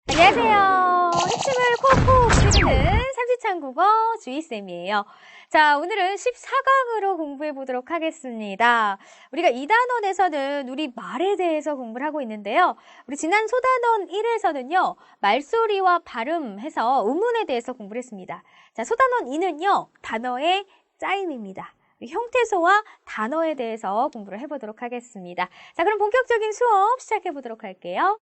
안녕하세요. 핵심을 콕콕 찌르는 삼지창 국어 주희쌤이에요. 자, 오늘은 14강으로 공부해 보도록 하겠습니다. 우리가 2단원에서는 우리 말에 대해서 공부를 하고 있는데요. 우리 지난 소단원 1에서는요, 말소리와 발음해서 음문에 대해서 공부를 했습니다. 자, 소단원 2는요, 단어의 짜임입니다. 형태소와 단어에 대해서 공부를 해보도록 하겠습니다. 자, 그럼 본격적인 수업 시작해 보도록 할게요.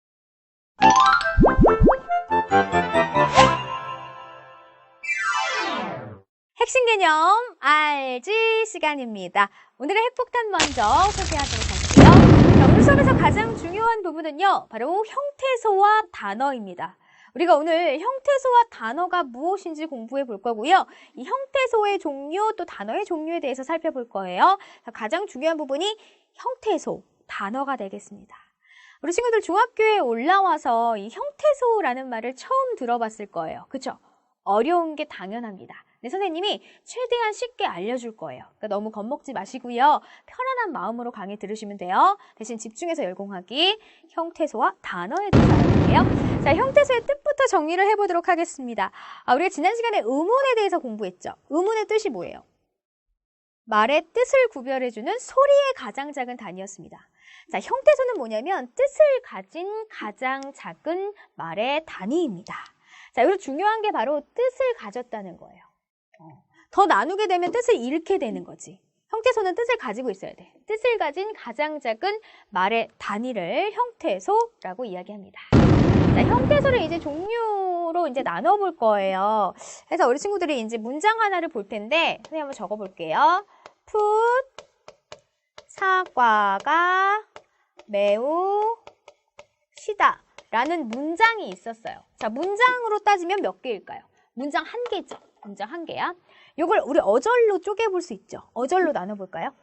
핵심 개념 알지 시간입니다. 오늘의 핵폭탄 먼저 소개하도록 할게요. 자, 오늘 수업에서 가장 중요한 부분은요, 바로 형태소와 단어입니다. 우리가 오늘 형태소와 단어가 무엇인지 공부해 볼 거고요. 이 형태소의 종류 또 단어의 종류에 대해서 살펴볼 거예요. 자, 가장 중요한 부분이 형태소, 단어가 되겠습니다. 우리 친구들 중학교에 올라와서 이 형태소라는 말을 처음 들어봤을 거예요. 그쵸? 어려운 게 당연합니다. 근데 선생님이 최대한 쉽게 알려줄 거예요. 그러니까 너무 겁먹지 마시고요. 편안한 마음으로 강의 들으시면 돼요. 대신 집중해서 열공하기, 형태소와 단어에 대해서 알아볼게요. 자, 형태소의 뜻부터 정리를 해보도록 하겠습니다. 우리가 지난 시간에 의문에 대해서 공부했죠. 의문의 뜻이 뭐예요? 말의 뜻을 구별해주는 소리의 가장 작은 단위였습니다. 자, 형태소는 뭐냐면 뜻을 가진 가장 작은 말의 단위입니다. 자, 여기서 중요한 게 바로 뜻을 가졌다는 거예요. 더 나누게 되면 뜻을 잃게 되는 거지. 형태소는 뜻을 가지고 있어야 돼. 뜻을 가진 가장 작은 말의 단위를 형태소라고 이야기합니다. 자, 형태소를 이제 종류로 이제 나눠볼 거예요. 그래서 우리 친구들이 이제 문장 하나를 볼 텐데, 선생님 한번 적어볼게요. 풋, 사과가 매우 시다 라는 문장이 있었어요. 자, 문장으로 따지면 몇 개일까요? 문장 한 개죠. 문장 한 개야. 이걸 우리 어절로 쪼개볼 수 있죠. 어절로 나눠볼까요?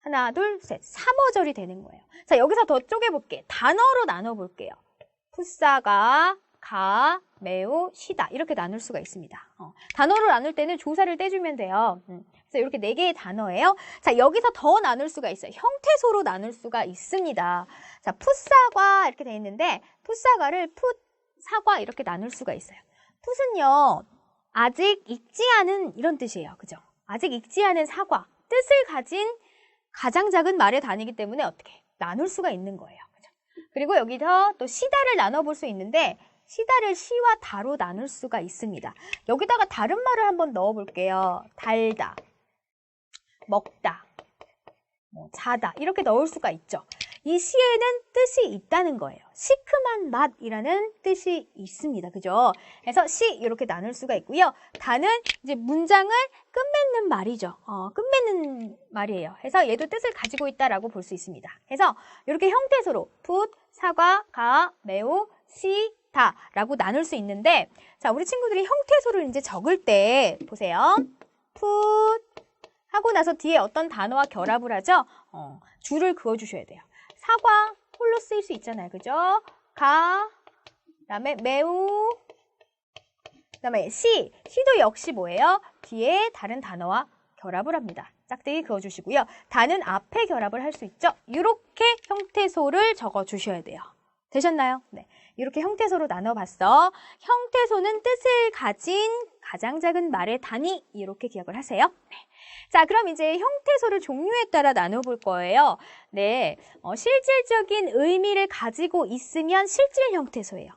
하나, 둘, 셋. 3어절이 되는 거예요. 자, 여기서 더 쪼개볼게. 단어로 나눠볼게요. 풋사가 가 매우 시다 이렇게 나눌 수가 있습니다. 단어로 나눌 때는 조사를 떼주면 돼요. 그래서 이렇게 4개의 단어예요. 자, 여기서 더 나눌 수가 있어요. 형태소로 나눌 수가 있습니다. 자, 풋사과 이렇게 돼 있는데 풋사과를 풋사과 이렇게 나눌 수가 있어요. 풋은요, 아직 익지 않은 이런 뜻이에요. 그죠? 아직 익지 않은 사과, 뜻을 가진 가장 작은 말의 단위이기 때문에 어떻게 나눌 수가 있는 거예요. 그죠? 그리고 여기서 또 시다를 나눠볼 수 있는데 시다를 시와 다로 나눌 수가 있습니다. 여기다가 다른 말을 한번 넣어볼게요. 달다, 먹다, 자다 이렇게 넣을 수가 있죠. 이 시에는 뜻이 있다는 거예요. 시큼한 맛이라는 뜻이 있습니다. 그죠? 그래서 시 이렇게 나눌 수가 있고요. 다는 이제 문장을 끝맺는 말이죠. 끝맺는 말이에요. 그래서 얘도 뜻을 가지고 있다라고 볼 수 있습니다. 그래서 이렇게 형태소로 풋, 사과, 가, 매우, 시, 다 라고 나눌 수 있는데, 자, 우리 친구들이 형태소를 이제 적을 때 보세요. 풋 하고 나서 뒤에 어떤 단어와 결합을 하죠? 줄을 그어주셔야 돼요. 사과 홀로 쓰일 수 있잖아요. 그죠? 가, 그다음에 매우, 그다음에 시도 역시 뭐예요? 뒤에 다른 단어와 결합을 합니다. 짝대기 그어주시고요. 다는 앞에 결합을 할 수 있죠? 이렇게 형태소를 적어주셔야 돼요. 되셨나요? 네. 이렇게 형태소로 나눠봤어. 형태소는 뜻을 가진 가장 작은 말의 단위 이렇게 기억을 하세요. 네. 자, 그럼 이제 형태소를 종류에 따라 나눠볼 거예요. 네, 실질적인 의미를 가지고 있으면 실질 형태소예요.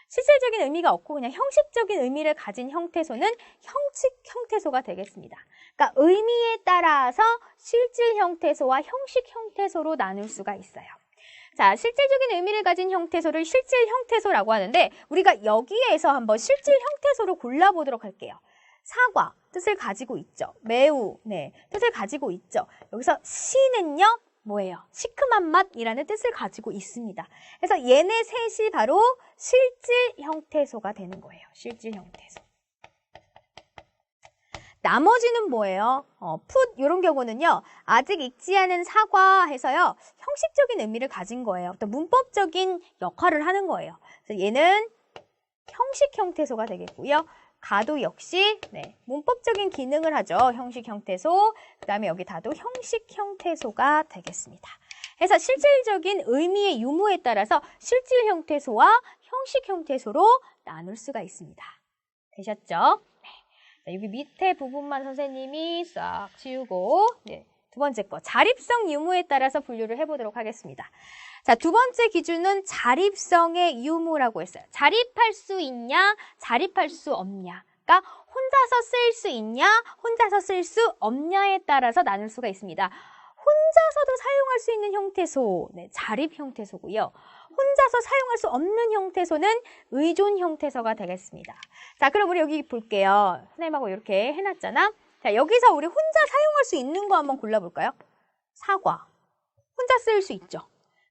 실질적인 의미가 없고 그냥 형식적인 의미를 가진 형태소는 형식 형태소가 되겠습니다. 그러니까 의미에 따라서 실질 형태소와 형식 형태소로 나눌 수가 있어요. 자, 실질적인 의미를 가진 형태소를 실질 형태소라고 하는데 우리가 여기에서 한번 실질 형태소로 골라보도록 할게요. 사과, 뜻을 가지고 있죠. 매우, 네, 뜻을 가지고 있죠. 여기서 시는요, 뭐예요? 시큼한 맛이라는 뜻을 가지고 있습니다. 그래서 얘네 셋이 바로 실질 형태소가 되는 거예요. 실질 형태소. 나머지는 뭐예요? 풋 이런 경우는요. 아직 익지 않은 사과 해서요. 형식적인 의미를 가진 거예요. 어떤 문법적인 역할을 하는 거예요. 그래서 얘는 형식 형태소가 되겠고요. 가도 역시 문법적인 기능을 하죠. 형식, 형태소. 그 다음에 여기 다도 형식, 형태소가 되겠습니다. 그래서 실질적인 의미의 유무에 따라서 실질 형태소와 형식 형태소로 나눌 수가 있습니다. 되셨죠? 네. 자, 여기 밑에 부분만 선생님이 싹 지우고 두 번째 거 자립성 유무에 따라서 분류를 해보도록 하겠습니다. 자, 두 번째 기준은 자립성의 유무라고 했어요. 자립할 수 있냐, 자립할 수 없냐. 그러니까 혼자서 쓸 수 있냐, 혼자서 쓸 수 없냐에 따라서 나눌 수가 있습니다. 혼자서도 사용할 수 있는 형태소, 자립 형태소고요. 혼자서 사용할 수 없는 형태소는 의존 형태소가 되겠습니다. 자, 그럼 우리 여기 볼게요. 선생님하고 이렇게 해놨잖아. 자, 여기서 우리 혼자 사용할 수 있는 거 한번 골라볼까요? 사과, 혼자 쓸 수 있죠.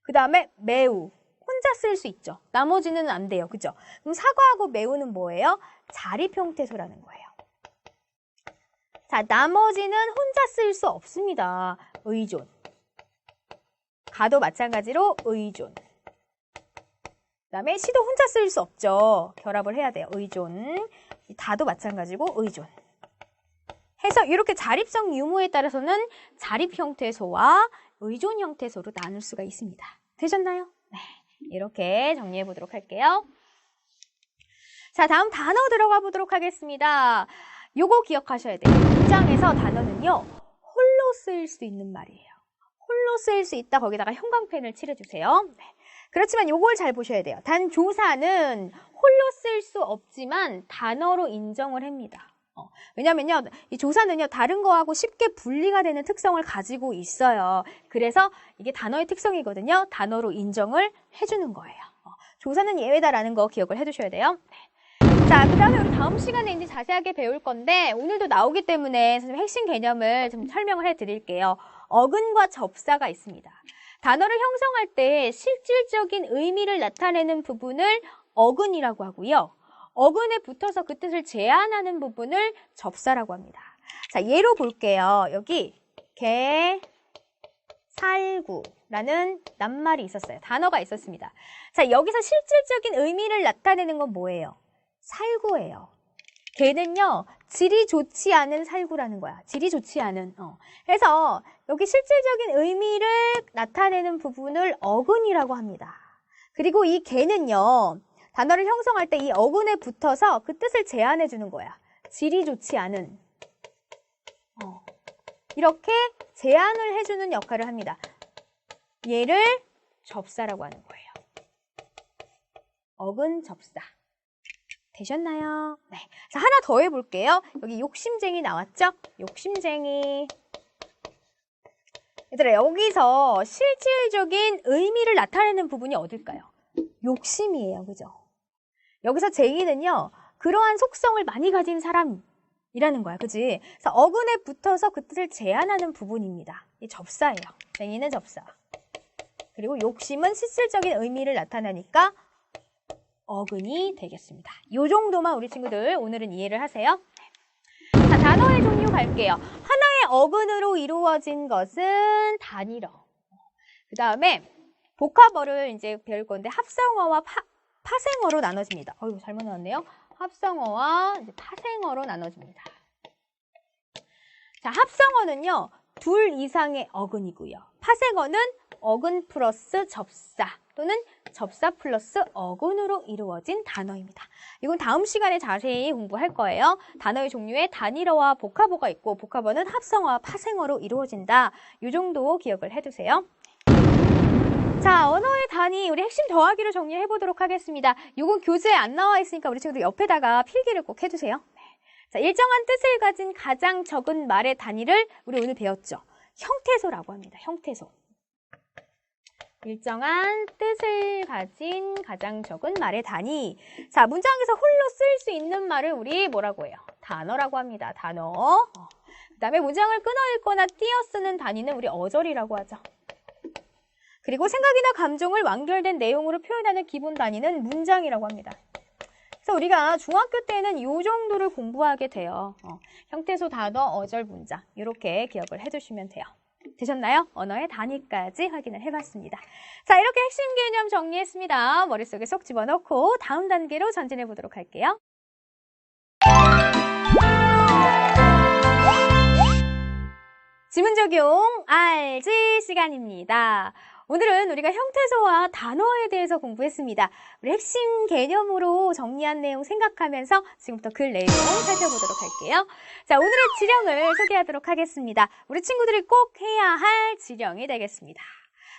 그 다음에 매우, 혼자 쓸 수 있죠. 나머지는 안 돼요. 그죠? 그럼 사과하고 매우는 뭐예요? 자립 형태소라는 거예요. 자, 나머지는 혼자 쓸 수 없습니다. 의존. 가도 마찬가지로 의존. 그 다음에 시도 혼자 쓸 수 없죠. 결합을 해야 돼요. 의존. 다도 마찬가지고 의존. 해서 이렇게 자립성 유무에 따라서는 자립 형태소와 의존 형태소로 나눌 수가 있습니다. 되셨나요? 네. 이렇게 정리해 보도록 할게요. 자, 다음 단어 들어가 보도록 하겠습니다. 요거 기억하셔야 돼요. 문장에서 단어는요, 홀로 쓰일 수 있는 말이에요. 홀로 쓰일 수 있다. 거기다가 형광펜을 칠해주세요. 네. 그렇지만 요걸 잘 보셔야 돼요. 단 조사는 홀로 쓸 수 없지만 단어로 인정을 합니다. 왜냐면요, 이 조사는요, 다른 거하고 쉽게 분리가 되는 특성을 가지고 있어요. 그래서 이게 단어의 특성이거든요. 단어로 인정을 해주는 거예요. 조사는 예외다라는 거 기억을 해두셔야 돼요. 네. 자, 그 다음에 우리 다음 시간에 이제 자세하게 배울 건데, 오늘도 나오기 때문에 선생님 핵심 개념을 좀 설명을 해드릴게요. 어근과 접사가 있습니다. 단어를 형성할 때 실질적인 의미를 나타내는 부분을 어근이라고 하고요. 어근에 붙어서 그 뜻을 제한하는 부분을 접사라고 합니다. 자, 예로 볼게요. 여기 개, 살구라는 낱말이 있었어요. 단어가 있었습니다. 자, 여기서 실질적인 의미를 나타내는 건 뭐예요? 살구예요. 개는요, 질이 좋지 않은 살구라는 거야. 질이 좋지 않은. 그래서 여기 실질적인 의미를 나타내는 부분을 어근이라고 합니다. 그리고 이 개는요, 단어를 형성할 때 이 어근에 붙어서 그 뜻을 제한해 주는 거야. 질이 좋지 않은. 이렇게 제한을 해주는 역할을 합니다. 얘를 접사라고 하는 거예요. 어근 접사. 되셨나요? 네. 자, 하나 더 해볼게요. 여기 욕심쟁이 나왔죠? 욕심쟁이. 얘들아, 여기서 실질적인 의미를 나타내는 부분이 어딜까요? 욕심이에요. 그죠? 여기서 쟁이는요, 그러한 속성을 많이 가진 사람이라는 거야. 그지? 그래서 어근에 붙어서 그 뜻을 제한하는 부분입니다. 이 접사예요. 쟁이는 접사. 그리고 욕심은 실질적인 의미를 나타내니까 어근이 되겠습니다. 이 정도만 우리 친구들 오늘은 이해를 하세요. 자, 단어의 종류 갈게요. 하나의 어근으로 이루어진 것은 단일어. 그 다음에 복합어를 이제 배울 건데 합성어와 파생어로 나눠집니다. 어이구, 잘못 나왔네요. 합성어와 이제 파생어로 나눠집니다. 자, 합성어는요, 둘 이상의 어근이고요. 파생어는 어근 플러스 접사 또는 접사 플러스 어근으로 이루어진 단어입니다. 이건 다음 시간에 자세히 공부할 거예요. 단어의 종류에 단일어와 복합어가 있고 복합어는 합성어와 파생어로 이루어진다. 이 정도 기억을 해두세요. 자, 언어의 단위 우리 핵심 더하기로 정리해 보도록 하겠습니다. 이건 교재에 안 나와 있으니까 우리 친구들 옆에다가 필기를 꼭 해주세요. 자, 일정한 뜻을 가진 가장 적은 말의 단위를 우리 오늘 배웠죠. 형태소라고 합니다. 형태소. 일정한 뜻을 가진 가장 적은 말의 단위. 자, 문장에서 홀로 쓸 수 있는 말을 우리 뭐라고 해요? 단어라고 합니다. 단어. 그 다음에 문장을 끊어 읽거나 띄어 쓰는 단위는 우리 어절이라고 하죠. 그리고 생각이나 감정을 완결된 내용으로 표현하는 기본 단위는 문장이라고 합니다. 그래서 우리가 중학교 때는 이 정도를 공부하게 돼요. 형태소, 단어, 어절, 문장 이렇게 기억을 해주시면 돼요. 되셨나요? 언어의 단위까지 확인을 해봤습니다. 자, 이렇게 핵심 개념 정리했습니다. 머릿속에 쏙 집어넣고 다음 단계로 전진해 보도록 할게요. 지문 적용 알지 시간입니다. 오늘은 우리가 형태소와 단어에 대해서 공부했습니다. 우리 핵심 개념으로 정리한 내용 생각하면서 지금부터 글 내용 살펴보도록 할게요. 자, 오늘의 지령을 소개하도록 하겠습니다. 우리 친구들이 꼭 해야 할 지령이 되겠습니다.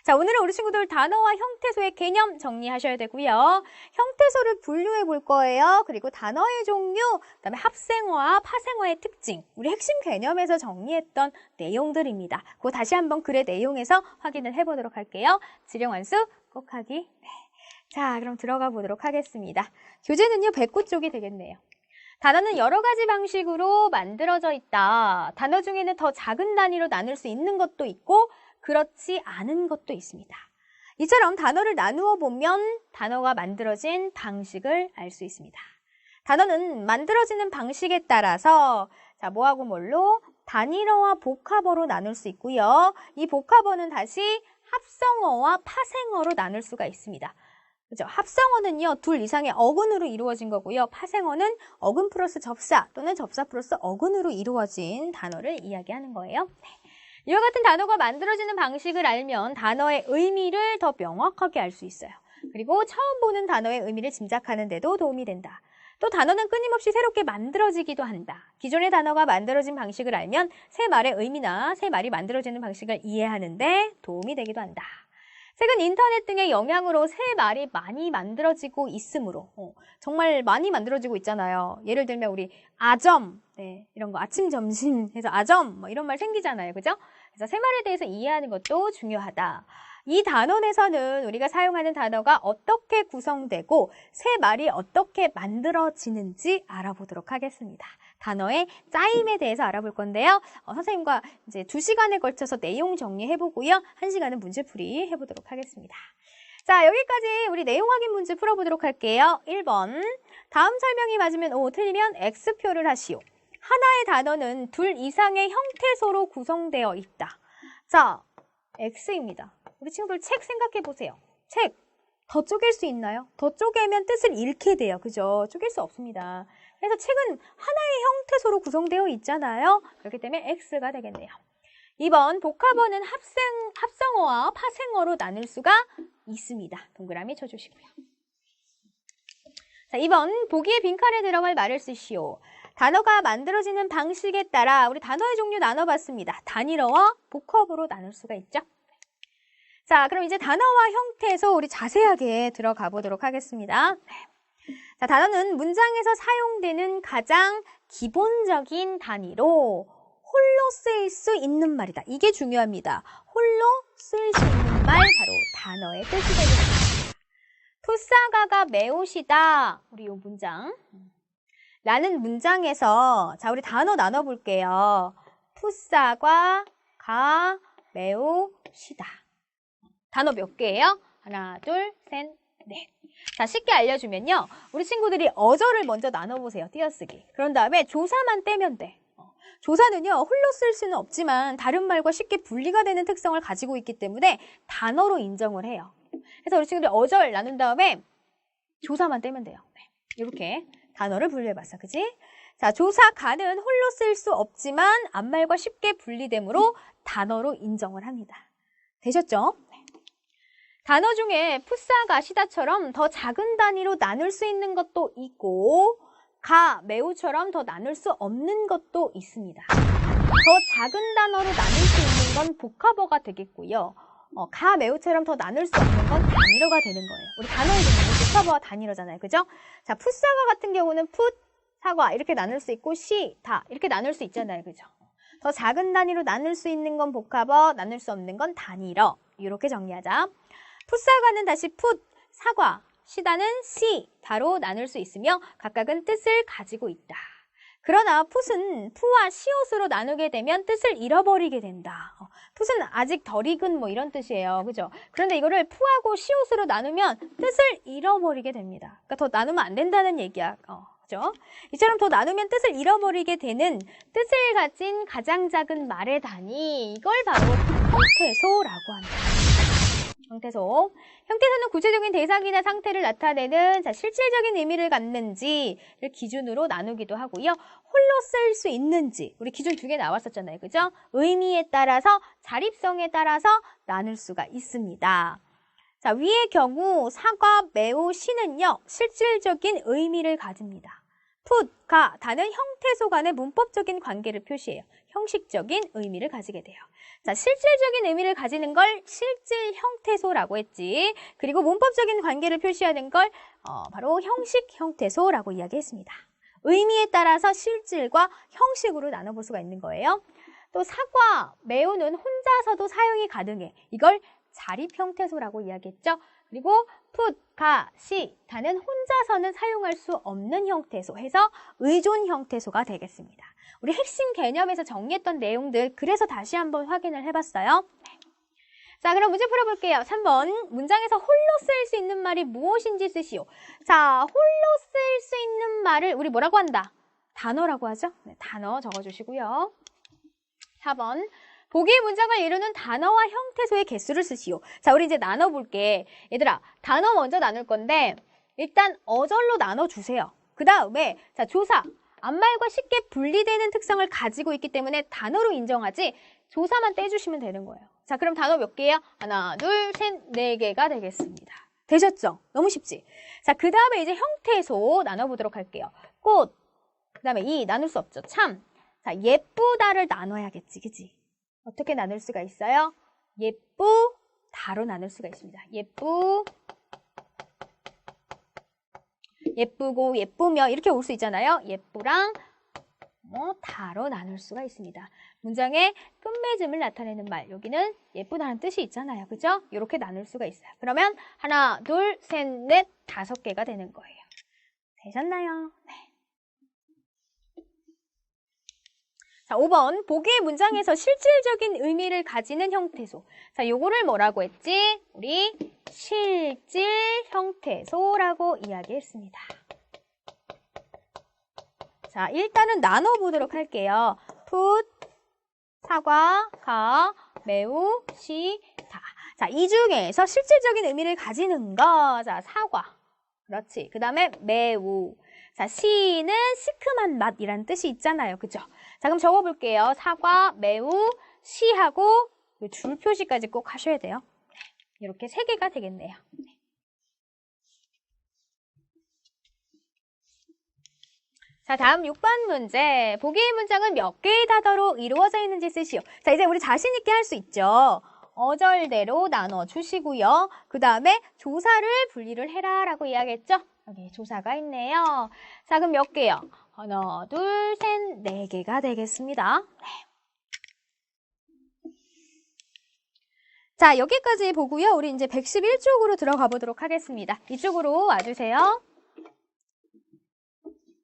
자, 오늘은 우리 친구들 단어와 형태소의 개념 정리하셔야 되고요. 형태소를 분류해 볼 거예요. 그리고 단어의 종류, 그다음에 합생어와 파생어의 특징, 우리 핵심 개념에서 정리했던 내용들입니다. 그거 다시 한번 글의 내용에서 확인을 해보도록 할게요. 지령 완수 꼭 하기. 네. 자, 그럼 들어가 보도록 하겠습니다. 교재는요, 109쪽이 되겠네요. 단어는 여러 가지 방식으로 만들어져 있다. 단어 중에는 더 작은 단위로 나눌 수 있는 것도 있고 그렇지 않은 것도 있습니다. 이처럼 단어를 나누어 보면 단어가 만들어진 방식을 알 수 있습니다. 단어는 만들어지는 방식에 따라서 자, 뭐하고 뭘로? 단일어와 복합어로 나눌 수 있고요. 이 복합어는 다시 합성어와 파생어로 나눌 수가 있습니다. 그죠? 합성어는요, 둘 이상의 어근으로 이루어진 거고요. 파생어는 어근 플러스 접사 또는 접사 플러스 어근으로 이루어진 단어를 이야기하는 거예요. 네. 이와 같은 단어가 만들어지는 방식을 알면 단어의 의미를 더 명확하게 알 수 있어요. 그리고 처음 보는 단어의 의미를 짐작하는 데도 도움이 된다. 또 단어는 끊임없이 새롭게 만들어지기도 한다. 기존의 단어가 만들어진 방식을 알면 새 말의 의미나 새 말이 만들어지는 방식을 이해하는 데 도움이 되기도 한다. 최근 인터넷 등의 영향으로 새 말이 많이 만들어지고 있으므로 정말 많이 만들어지고 있잖아요. 예를 들면 우리 아점, 네, 이런 거 아침, 점심 해서 아점 뭐 이런 말 생기잖아요. 그죠? 그래서 새 말에 대해서 이해하는 것도 중요하다. 이 단원에서는 우리가 사용하는 단어가 어떻게 구성되고 새 말이 어떻게 만들어지는지 알아보도록 하겠습니다. 단어의 짜임에 대해서 알아볼 건데요. 선생님과 이제 2시간에 걸쳐서 내용 정리해보고요. 1시간은 문제풀이 해보도록 하겠습니다. 자, 여기까지 우리 내용 확인 문제 풀어보도록 할게요. 1번. 다음 설명이 맞으면 O, 틀리면 X표를 하시오. 하나의 단어는 둘 이상의 형태소로 구성되어 있다. 자, X입니다. 우리 친구들 책 생각해 보세요. 책. 더 쪼갤 수 있나요? 더 쪼개면 뜻을 잃게 돼요. 그죠? 쪼갤 수 없습니다. 그래서 책은 하나의 형태소로 구성되어 있잖아요. 그렇기 때문에 X가 되겠네요. 2번, 복합어는 합성어와 파생어로 나눌 수가 있습니다. 동그라미 쳐주시고요. 자, 2번, 보기에 빈칸에 들어갈 말을 쓰시오. 단어가 만들어지는 방식에 따라 우리 단어의 종류 나눠봤습니다. 단일어와 복합어로 나눌 수가 있죠. 자, 그럼 이제 단어와 형태에서 우리 자세하게 들어가 보도록 하겠습니다. 자, 단어는 문장에서 사용되는 가장 기본적인 단위로 홀로 쓰일 수 있는 말이다. 이게 중요합니다. 홀로 쓰일 수 있는 말, 바로 단어의 뜻이 되겠습니다. 풋사과가 매우시다. 우리 이 문장. 라는 문장에서 자, 우리 단어 나눠볼게요. 풋사과가 매우시다. 단어 몇 개예요? 하나, 둘, 셋, 넷. 자, 쉽게 알려주면요. 우리 친구들이 어절을 먼저 나눠보세요. 띄어쓰기. 그런 다음에 조사만 떼면 돼. 조사는요, 홀로 쓸 수는 없지만 다른 말과 쉽게 분리가 되는 특성을 가지고 있기 때문에 단어로 인정을 해요. 그래서 우리 친구들이 어절 나눈 다음에 조사만 떼면 돼요. 네. 이렇게 단어를 분류해봤어. 그치? 자, 조사가는 홀로 쓸 수 없지만 앞말과 쉽게 분리되므로 단어로 인정을 합니다. 되셨죠? 네. 단어 중에 풋사가시다처럼 더 작은 단위로 나눌 수 있는 것도 있고 가, 매우처럼 더 나눌 수 없는 것도 있습니다. 더 작은 단어로 나눌 수 있는 건 복합어가 되겠고요. 가, 매우처럼 더 나눌 수 없는 건 단일어가 되는 거예요. 우리 단어의 종류는 복합어와 단일어잖아요. 그죠? 자, 풋사과 같은 경우는 풋, 사과 이렇게 나눌 수 있고 시, 다 이렇게 나눌 수 있잖아요. 그죠? 더 작은 단위로 나눌 수 있는 건 복합어, 나눌 수 없는 건 단일어. 이렇게 정리하자. 풋사과는 다시 풋, 사과, 시다는 시, 다로 나눌 수 있으며 각각은 뜻을 가지고 있다. 그러나 풋은 푸와 시옷으로 나누게 되면 뜻을 잃어버리게 된다. 풋은 아직 덜 익은 뭐 이런 뜻이에요. 그죠? 그런데 이거를 푸하고 시옷으로 나누면 뜻을 잃어버리게 됩니다. 그러니까 더 나누면 안 된다는 얘기야. 그죠? 이처럼 더 나누면 뜻을 잃어버리게 되는 뜻을 가진 가장 작은 말의 단위, 이걸 바로 형태소라고 합니다. 형태소. 형태소는 구체적인 대상이나 상태를 나타내는 실질적인 의미를 갖는지를 기준으로 나누기도 하고요. 홀로 쓸 수 있는지, 우리 기준 2개 나왔었잖아요. 그죠? 의미에 따라서, 자립성에 따라서 나눌 수가 있습니다. 자, 위의 경우 사과, 매우, 시는요, 실질적인 의미를 가집니다. put, 가, 다는 형태소 간의 문법적인 관계를 표시해요. 형식적인 의미를 가지게 돼요. 자, 실질적인 의미를 가지는 걸 실질 형태소라고 했지. 그리고 문법적인 관계를 표시하는 걸 바로 형식 형태소라고 이야기했습니다. 의미에 따라서 실질과 형식으로 나눠볼 수가 있는 거예요. 또 사과, 매우는 혼자서도 사용이 가능해. 이걸 자립 형태소라고 이야기했죠. 그리고 put, 가, 시, 다는 혼자서는 사용할 수 없는 형태소 해서 의존 형태소가 되겠습니다. 우리 핵심 개념에서 정리했던 내용들 그래서 다시 한번 확인을 해봤어요. 네. 자, 그럼 문제 풀어볼게요. 3번 문장에서 홀로 쓸 수 있는 말이 무엇인지 쓰시오. 자, 홀로 쓸 수 있는 말을 우리 뭐라고 한다? 단어라고 하죠. 네, 단어 적어주시고요. 4번 보기의 문장을 이루는 단어와 형태소의 개수를 쓰시오. 자, 우리 이제 나눠볼게. 얘들아, 단어 먼저 나눌 건데 일단 어절로 나눠주세요. 그 다음에 자, 조사, 앞말과 쉽게 분리되는 특성을 가지고 있기 때문에 단어로 인정하지 조사만 떼주시면 되는 거예요. 자, 그럼 단어 몇 개야? 하나, 둘, 셋, 네 개가 되겠습니다. 되셨죠? 너무 쉽지? 자, 그 다음에 이제 형태소 나눠보도록 할게요. 꽃, 그 다음에 이, 나눌 수 없죠. 참. 자, 예쁘다를 나눠야겠지, 그치? 어떻게 나눌 수가 있어요? 예쁘다로 나눌 수가 있습니다. 예쁘고, 예쁘며 이렇게 올 수 있잖아요. 예쁘랑 다로 나눌 수가 있습니다. 문장의 끝맺음을 나타내는 말, 여기는 예쁘다는 뜻이 있잖아요. 그죠? 이렇게 나눌 수가 있어요. 그러면 하나, 둘, 셋, 넷, 5개가 되는 거예요. 되셨나요? 네. 자, 5번 보기의 문장에서 실질적인 의미를 가지는 형태소. 자, 요거를 뭐라고 했지? 우리 실질 형태소라고 이야기했습니다. 자, 일단은 나눠보도록 할게요. put, 사과, 가, 매우, 시, 다. 자, 이 중에서 실질적인 의미를 가지는 거. 자, 사과. 그렇지. 그 다음에 매우. 자, 시는 시큼한 맛이라는 뜻이 있잖아요. 그죠? 자, 그럼 적어볼게요. 사과, 매우, 시하고 줄 표시까지 꼭 하셔야 돼요. 이렇게 3개가 되겠네요. 자, 다음 6번 문제. 보기의 문장은 몇 개의 단어로 이루어져 있는지 쓰시오. 자, 이제 우리 자신 있게 할 수 있죠. 어절대로 나눠주시고요. 그 다음에 조사를 분리를 해라 라고 이야기했죠. 여기 조사가 있네요. 자, 그럼 몇 개요? 하나, 둘, 셋, 4개가 되겠습니다. 네. 자, 여기까지 보고요. 우리 이제 111쪽으로 들어가 보도록 하겠습니다. 이쪽으로 와주세요.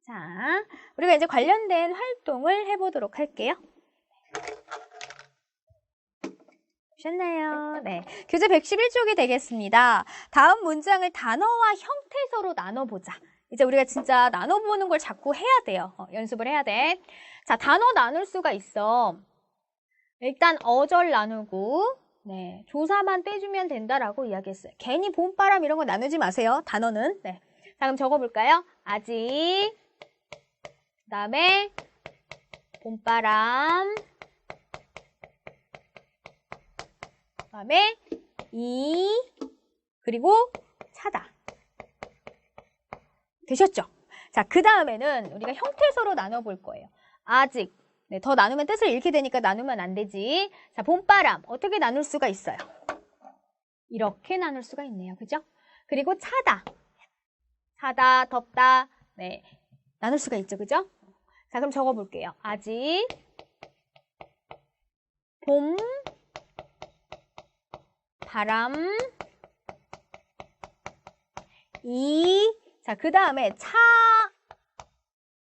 자, 우리가 이제 관련된 활동을 해보도록 할게요. 보셨나요? 네. 교재 111쪽이 되겠습니다. 다음 문장을 단어와 형태소로 나눠보자. 이제 우리가 진짜 나눠보는 걸 자꾸 해야 돼요. 연습을 해야 돼. 자, 단어 나눌 수가 있어. 일단 어절 나누고, 네, 조사만 떼주면 된다라고 이야기했어요. 괜히 봄바람 이런 거 나누지 마세요. 단어는. 네. 자, 그럼 적어볼까요? 아직, 그 다음에 봄바람, 그 다음에 그리고 차다. 되셨죠? 자, 그 다음에는 우리가 형태소로 나눠볼 거예요. 아직. 네, 더 나누면 뜻을 잃게 되니까 나누면 안 되지. 자, 봄바람. 어떻게 나눌 수가 있어요? 이렇게 나눌 수가 있네요. 그죠? 그리고 차다. 차다, 덥다. 네, 나눌 수가 있죠. 그죠? 자, 그럼 적어볼게요. 아직, 봄, 바람, 자, 그 다음에 차,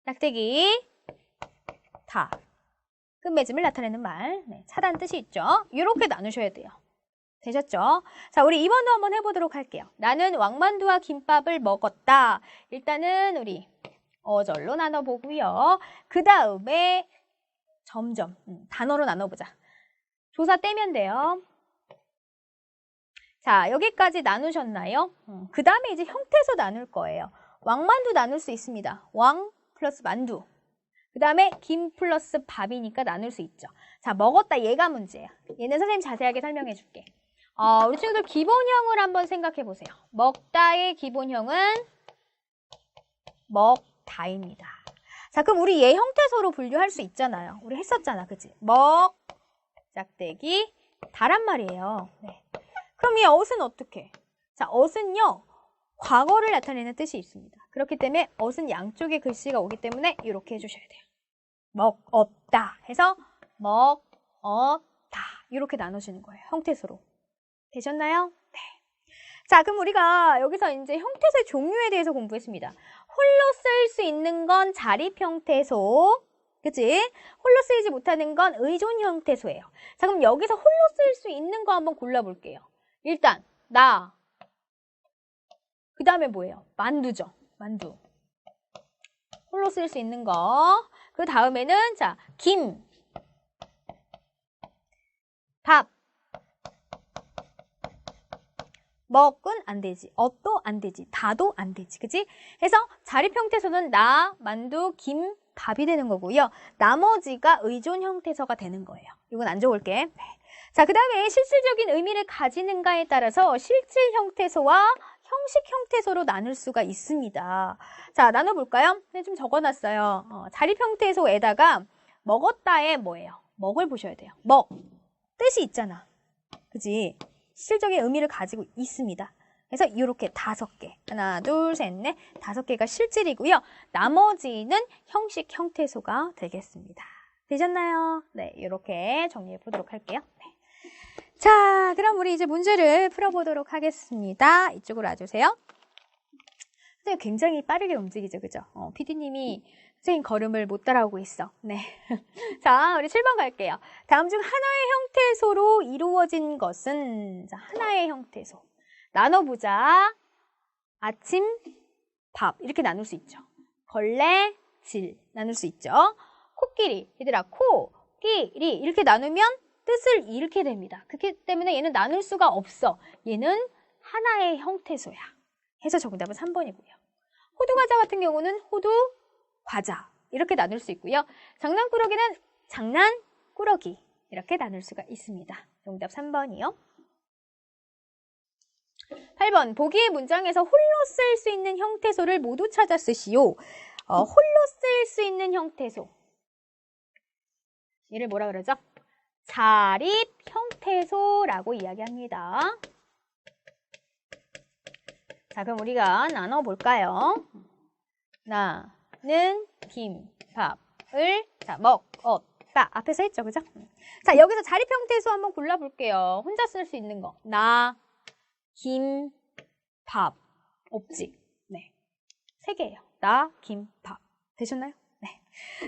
낙대기, 다. 끝맺음을 나타내는 말. 네, 차다는 뜻이 있죠. 이렇게 나누셔야 돼요. 되셨죠? 자, 우리 2번도 한번 해보도록 할게요. 나는 왕만두와 김밥을 먹었다. 일단은 우리 어절로 나눠보고요. 그 다음에 점점 단어로 나눠보자. 조사 떼면 돼요. 자, 여기까지 나누셨나요? 그 다음에 이제 형태소 나눌 거예요. 왕만두 나눌 수 있습니다. 왕 플러스 만두. 그 다음에 김 플러스 밥이니까 나눌 수 있죠. 자, 먹었다. 얘가 문제야. 얘는 선생님 자세하게 설명해 줄게. 우리 친구들 기본형을 한번 생각해 보세요. 먹다의 기본형은 먹다입니다. 자, 그럼 우리 얘 형태소로 분류할 수 있잖아요. 우리 했었잖아. 그치? 먹, 짝대기, 다란 말이에요. 네. 그럼 이 엇은 어떻게? 자, 엇은요. 과거를 나타내는 뜻이 있습니다. 그렇기 때문에 엇은 양쪽에 글씨가 오기 때문에 이렇게 해주셔야 돼요. 먹었다 해서 먹었다 이렇게 나누시는 거예요. 형태소로. 되셨나요? 네. 자, 그럼 우리가 여기서 이제 형태소의 종류에 대해서 공부했습니다. 홀로 쓸 수 있는 건 자립 형태소. 그치? 홀로 쓰이지 못하는 건 의존 형태소예요. 자, 그럼 여기서 홀로 쓸 수 있는 거 한번 골라볼게요. 일단 나. 그 다음에 뭐예요? 만두죠. 만두. 홀로 쓸 수 있는 거. 그 다음에는 자, 김, 밥. 먹은 안 되지. 엇도 안 되지. 다도 안 되지. 그치? 해서 자립 형태소는 나, 만두, 김, 밥이 되는 거고요. 나머지가 의존 형태소가 되는 거예요. 이건 안 적을게. 네. 자, 그 다음에 실질적인 의미를 가지는가에 따라서 실질 형태소와 형식 형태소로 나눌 수가 있습니다. 자, 나눠볼까요? 네, 좀 적어놨어요. 자립 형태소에다가 먹었다에 뭐예요? 먹을 보셔야 돼요. 먹. 뜻이 있잖아. 그지? 실질적인 의미를 가지고 있습니다. 그래서 이렇게 5개. 하나, 둘, 셋, 넷. 5개가 실질이고요. 나머지는 형식 형태소가 되겠습니다. 되셨나요? 네, 이렇게 정리해 보도록 할게요. 네. 자, 그럼 우리 이제 문제를 풀어보도록 하겠습니다. 이쪽으로 와주세요. 선생님 굉장히 빠르게 움직이죠, 그죠? PD님이 선생님 걸음을 못 따라오고 있어. 네. 자, 우리 7번 갈게요. 다음 중 하나의 형태소로 이루어진 것은, 자, 하나의 형태소. 나눠보자. 아침, 밥. 이렇게 나눌 수 있죠. 걸레, 질. 나눌 수 있죠. 코끼리. 얘들아, 코, 끼리. 이렇게 나누면 뜻을 잃게 됩니다. 그렇기 때문에 얘는 나눌 수가 없어. 얘는 하나의 형태소야. 해서 정답은 3번이고요. 호두과자 같은 경우는 호두, 과자. 이렇게 나눌 수 있고요. 장난꾸러기는 장난꾸러기. 이렇게 나눌 수가 있습니다. 정답 3번이요. 8번. 보기의 문장에서 홀로 쓸 수 있는 형태소를 모두 찾아 쓰시오. 홀로 쓸 수 있는 형태소. 얘를 뭐라 그러죠? 자립 형태소라고 이야기합니다. 자, 그럼 우리가 나눠볼까요? 나는 김밥을 자, 먹었다. 앞에서 했죠, 그죠? 자, 여기서 자립 형태소 한번 골라볼게요. 혼자 쓸 수 있는 거. 나, 김, 밥. 없지? 네. 3개예요. 나, 김, 밥. 되셨나요? 네.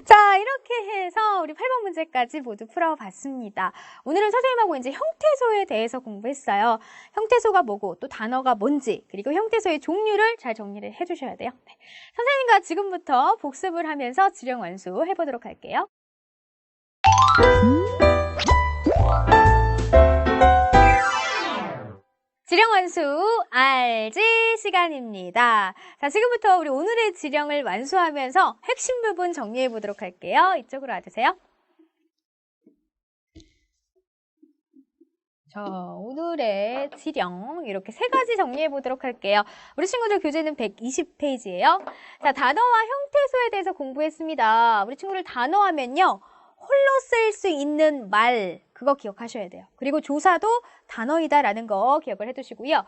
자, 이렇게 해서 우리 8번 문제까지 모두 풀어봤습니다. 오늘은 선생님하고 이제 형태소에 대해서 공부했어요. 형태소가 뭐고 또 단어가 뭔지 그리고 형태소의 종류를 잘 정리를 해주셔야 돼요. 네. 선생님과 지금부터 복습을 하면서 지령 완수 해보도록 할게요. 지령 완수 알지 시간입니다. 자, 지금부터 우리 오늘의 지령을 완수하면서 핵심 부분 정리해 보도록 할게요. 이쪽으로 와주세요. 자, 오늘의 지령 이렇게 3가지 정리해 보도록 할게요. 우리 친구들 교재는 120페이지예요. 자, 단어와 형태소에 대해서 공부했습니다. 우리 친구들 단어하면요. 홀로 쓸 수 있는 말 그거 기억하셔야 돼요. 그리고 조사도 단어이다라는 거 기억을 해두시고요.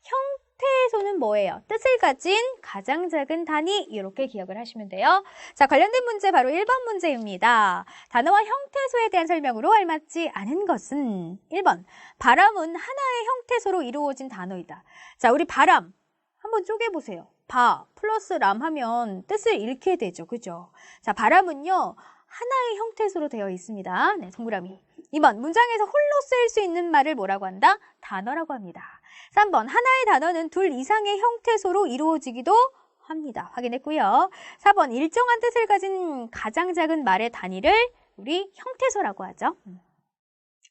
형태소는 뭐예요? 뜻을 가진 가장 작은 단위 이렇게 기억을 하시면 돼요. 자, 관련된 문제 바로 1번 문제입니다. 단어와 형태소에 대한 설명으로 알맞지 않은 것은 1번 바람은 하나의 형태소로 이루어진 단어이다. 자, 우리 바람 한번 쪼개보세요. 바 플러스 람 하면 뜻을 잃게 되죠. 그죠? 자, 바람은요. 하나의 형태소로 되어 있습니다. 네, 동그라미. 2번, 문장에서 홀로 쓰일 수 있는 말을 뭐라고 한다? 단어라고 합니다. 3번, 하나의 단어는 2 이상의 형태소로 이루어지기도 합니다. 확인했고요. 4번, 일정한 뜻을 가진 가장 작은 말의 단위를 우리 형태소라고 하죠.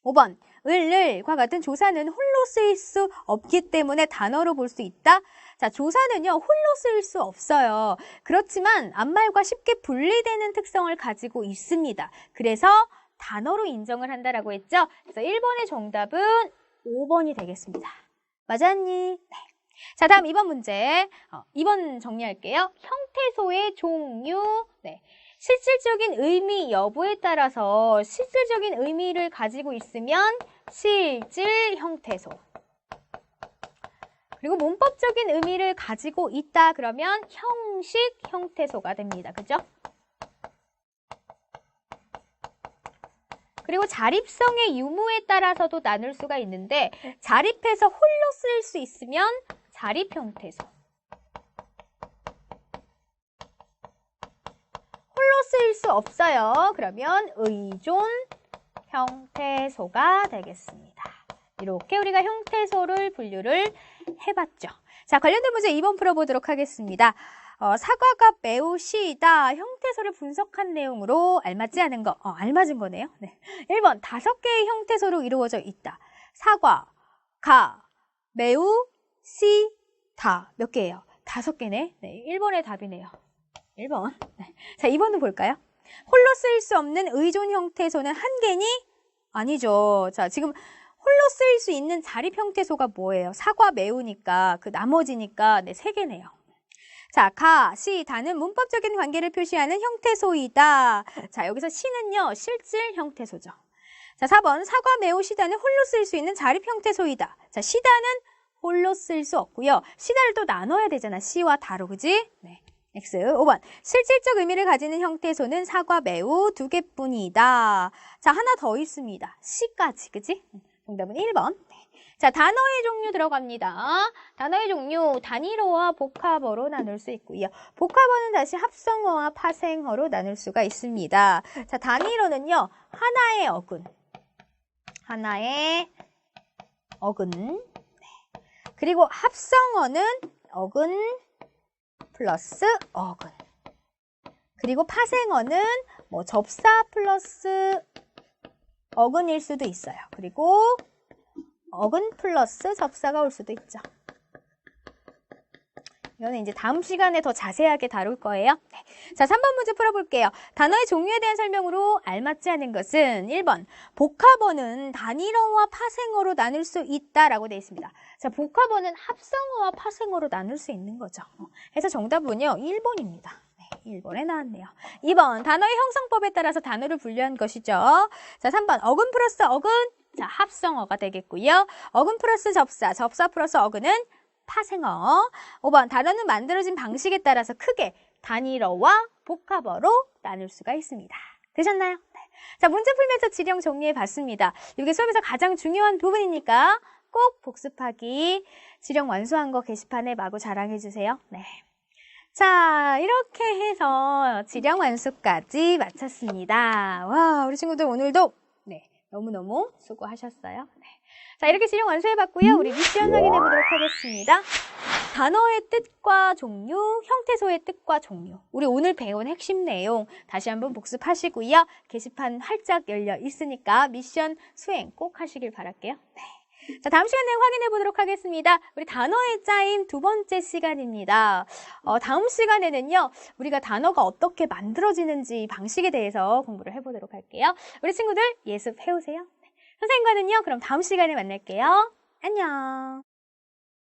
5번, 을과 같은 조사는 홀로 쓰일 수 없기 때문에 단어로 볼 수 있다. 자, 조사는요, 홀로 쓰일 수 없어요. 그렇지만 앞말과 쉽게 분리되는 특성을 가지고 있습니다. 그래서 단어로 인정을 한다라고 했죠. 그래서 1번의 정답은 5번이 되겠습니다. 맞았니? 네. 자, 다음 2번 문제. 2번 정리할게요. 형태소의 종류. 네. 실질적인 의미 여부에 따라서 실질적인 의미를 가지고 있으면 실질 형태소. 그리고 문법적인 의미를 가지고 있다 그러면 형식 형태소가 됩니다. 그죠? 그리고 자립성의 유무에 따라서도 나눌 수가 있는데 자립해서 홀로 쓰일 수 있으면 자립 형태소. 홀로 쓰일 수 없어요. 그러면 의존 형태소가 되겠습니다. 이렇게 우리가 형태소를 분류를 해봤죠. 자, 관련된 문제 2번 풀어보도록 하겠습니다. 사과가 매우 시다. 형태소를 분석한 내용으로 알맞지 않은 거. 알맞은 거네요. 네. 1번 5개의 형태소로 이루어져 있다. 사과, 가, 매우, 시, 다. 몇 개예요? 5개네. 네, 1번의 답이네요. 1번. 네. 자, 2번도 볼까요? 홀로 쓰일 수 없는 의존 형태소는 한 개니? 아니죠. 자, 지금 홀로 쓰일 수 있는 자립 형태소가 뭐예요? 사과, 매우니까 그 나머지니까 네, 3개네요. 자, 가, 시, 다는 문법적인 관계를 표시하는 형태소이다. 자, 여기서 시는요, 실질 형태소죠. 자, 4번 사과, 매우, 시다는 홀로 쓰일 수 있는 자립 형태소이다. 자, 시다는 홀로 쓸 수 없고요. 시다를 또 나눠야 되잖아. 시와 다로, 그지? 네. X. 5번. 실질적 의미를 가지는 형태소는 사과, 매우 2개뿐이다. 자, 하나 더 있습니다. 시까지, 그지? 정답은 1번. 자, 단어의 종류 들어갑니다. 단어의 종류, 단일어와 복합어로 나눌 수 있고요. 복합어는 다시 합성어와 파생어로 나눌 수가 있습니다. 자, 단일어는요, 하나의 어근. 하나의 어근. 네. 그리고 합성어는 어근 플러스 어근. 그리고 파생어는 뭐 접사 플러스 어근일 수도 있어요. 그리고 어근 플러스 접사가 올 수도 있죠. 이거는 이제 다음 시간에 더 자세하게 다룰 거예요. 네. 자, 3번 문제 풀어볼게요. 단어의 종류에 대한 설명으로 알맞지 않은 것은 1번 복합어는 단일어와 파생어로 나눌 수 있다라고 되어 있습니다. 자, 복합어는 합성어와 파생어로 나눌 수 있는 거죠. 그래서 정답은요, 1번입니다. 1번에 나왔네요. 2번 단어의 형성법에 따라서 단어를 분류한 것이죠. 자, 3번 어근 플러스 어근. 자, 합성어가 되겠고요. 어근 플러스 접사, 접사 플러스 어근은 파생어. 5번 단어는 만들어진 방식에 따라서 크게 단일어와 복합어로 나눌 수가 있습니다. 되셨나요? 네. 자, 문제 풀면서 지령 정리해 봤습니다. 이게 수업에서 가장 중요한 부분이니까 꼭 복습하기, 지령 완수한 거 게시판에 마구 자랑해 주세요. 네. 자, 이렇게 해서 지령 완수까지 마쳤습니다. 와, 우리 친구들 오늘도 네, 너무너무 수고하셨어요. 네. 자, 이렇게 지령 완수해봤고요. 우리 미션 확인해보도록 하겠습니다. 단어의 뜻과 종류, 형태소의 뜻과 종류. 우리 오늘 배운 핵심 내용 다시 한번 복습하시고요. 게시판 활짝 열려 있으니까 미션 수행 꼭 하시길 바랄게요. 네. 자, 다음 시간에 확인해 보도록 하겠습니다. 우리 단어의 짜임 2번째 시간입니다. 다음 시간에는요, 우리가 단어가 어떻게 만들어지는지 방식에 대해서 공부를 해보도록 할게요. 우리 친구들 예습 해오세요. 네. 선생님과는요, 그럼 다음 시간에 만날게요. 안녕.